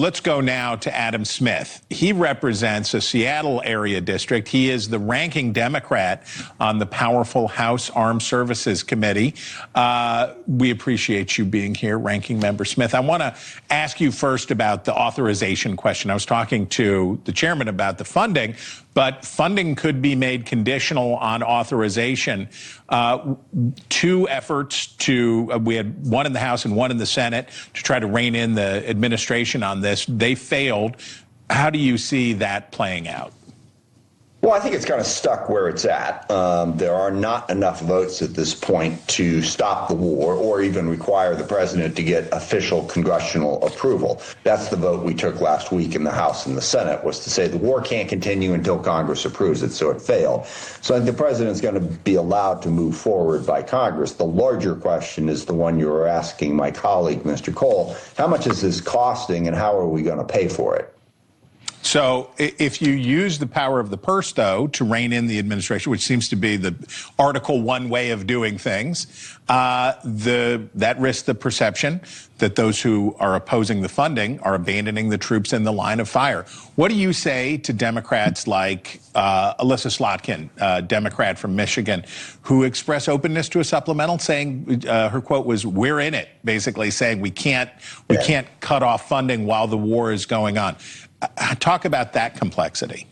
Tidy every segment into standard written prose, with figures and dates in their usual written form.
Let's go now to Adam Smith. He represents a Seattle area district. He is the ranking Democrat on the powerful House Armed Services Committee. We appreciate you being here, Ranking Member Smith. I want to ask you first about the authorization question. I was talking to the chairman about the funding, but funding could be made conditional on authorization. Two efforts we had one in the House and one in the Senate to try to rein in the administration on this. They failed. How do you see that playing out? Well, I think it's kind of stuck where it's at. There are not enough votes at this point to stop the war or even require the president to get official congressional approval. That's the vote we took last week in the House and the Senate, was to say the war can't continue until Congress approves it, so it failed. So I think the president's going to be allowed to move forward by Congress. The larger question is the one you were asking my colleague, Mr. Cole. How much is this costing and how are we going to pay for it? So if you use the power of the purse, though, to rein in the administration, which seems to be the Article 1 way of doing things, that risks the perception that those who are opposing the funding are abandoning the troops in the line of fire. What do you say to Democrats like Alyssa Slotkin, Democrat from Michigan, who express openness to a supplemental, saying her quote was, "We're in it," basically saying we can't cut off funding while the war is going on. Talk about that complexity.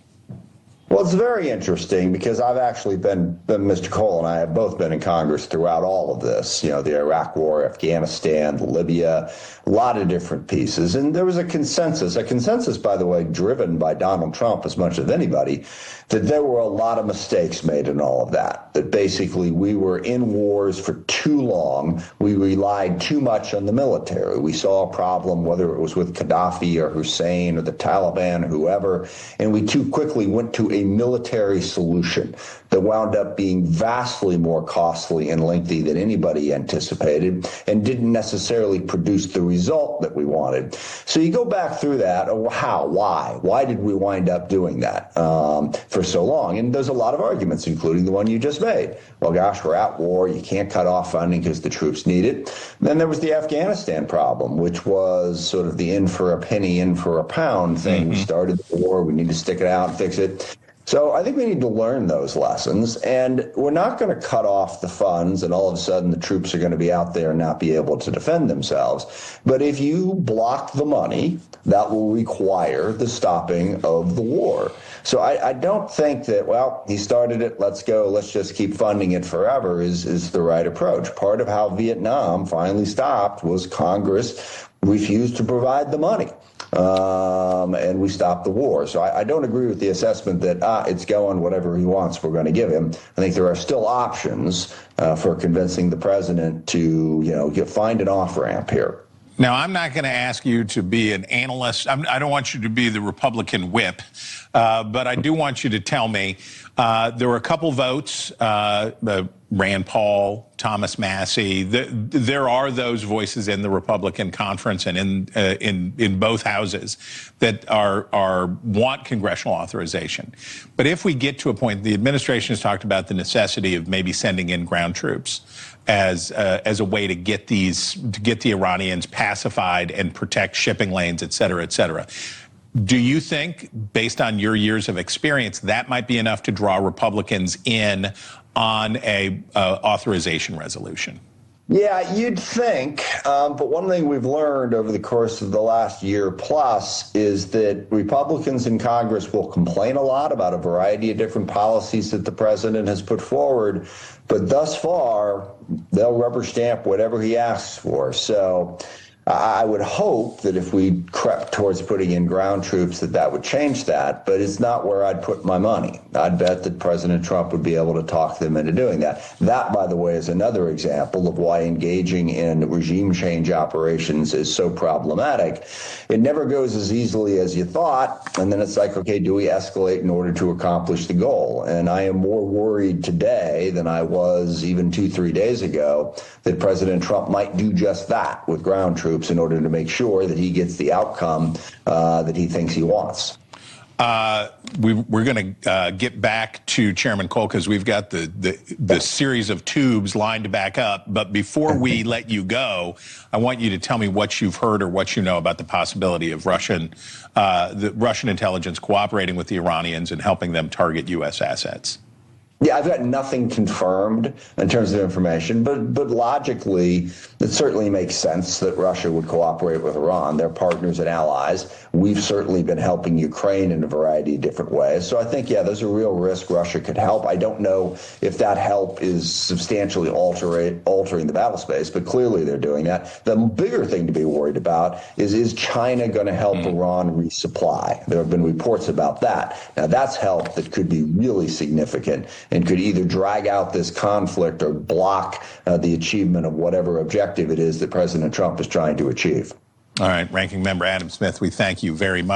Well, it's very interesting because I've actually Mr. Cole and I have both been in Congress throughout all of this, the Iraq War, Afghanistan, Libya, a lot of different pieces. And there was a consensus, by the way, driven by Donald Trump as much as anybody, that there were a lot of mistakes made in all of that, that basically we were in wars for too long. We relied too much on the military. We saw a problem, whether it was with Gaddafi or Hussein or the Taliban or whoever, and we too quickly went to a military solution that wound up being vastly more costly and lengthy than anybody anticipated and didn't necessarily produce the result that we wanted. So you go back through that. Why did we wind up doing that for so long? And there's a lot of arguments, including the one you just made. Well, gosh, we're at war. You can't cut off funding because the troops need it. Then there was the Afghanistan problem, which was sort of the in for a penny, in for a pound thing. Mm-hmm. We started the war. We need to stick it out and fix it. So I think we need to learn those lessons, and we're not going to cut off the funds and all of a sudden the troops are going to be out there and not be able to defend themselves. But if you block the money, that will require the stopping of the war. So I don't think that, well, he started it, let's go, let's just keep funding it forever is the right approach. Part of how Vietnam finally stopped was Congress refused to provide the money. And we stopped the war. So I don't agree with the assessment that it's going, whatever he wants, we're going to give him. I think there are still options for convincing the president to, find an off-ramp here. Now, I'm not going to ask you to be an analyst. I don't want you to be the Republican whip, but I do want you to tell me there were a couple votes, Rand Paul, Thomas Massie. There are those voices in the Republican conference and in both houses that want congressional authorization. But if we get to a point, the administration has talked about the necessity of maybe sending in ground troops as a way to get the Iranians pacified and protect shipping lanes, et cetera, et cetera. Do you think, based on your years of experience, that might be enough to draw Republicans in on a authorization resolution? Yeah, you'd think. But one thing we've learned over the course of the last year plus is that Republicans in Congress will complain a lot about a variety of different policies that the president has put forward. But thus far, they'll rubber stamp whatever he asks for. So I would hope that if we crept towards putting in ground troops, that would change that, but it's not where I'd put my money. I'd bet that President Trump would be able to talk them into doing that. That, by the way, is another example of why engaging in regime change operations is so problematic. It never goes as easily as you thought, and then it's like, okay, do we escalate in order to accomplish the goal? And I am more worried today than I was even 2-3 days ago that President Trump might do just that with ground troops in order to make sure that he gets the outcome that he thinks he wants. We're going to get back to Chairman Cole because we've got the series of tubes lined to back up. But before we let you go, I want you to tell me what you've heard or what you know about the possibility of the Russian intelligence cooperating with the Iranians and helping them target U.S. assets. Yeah, I've got nothing confirmed in terms of information, but logically, it certainly makes sense that Russia would cooperate with Iran. They're partners and allies. We've certainly been helping Ukraine in a variety of different ways. So I think, yeah, there's a real risk Russia could help. I don't know if that help is substantially altering the battle space, but clearly they're doing that. The bigger thing to be worried about is China going to help Iran resupply? There have been reports about that. Now, that's help that could be really significant and could either drag out this conflict or block the achievement of whatever objective it is that President Trump is trying to achieve. All right, Ranking Member Adam Smith, we thank you very much.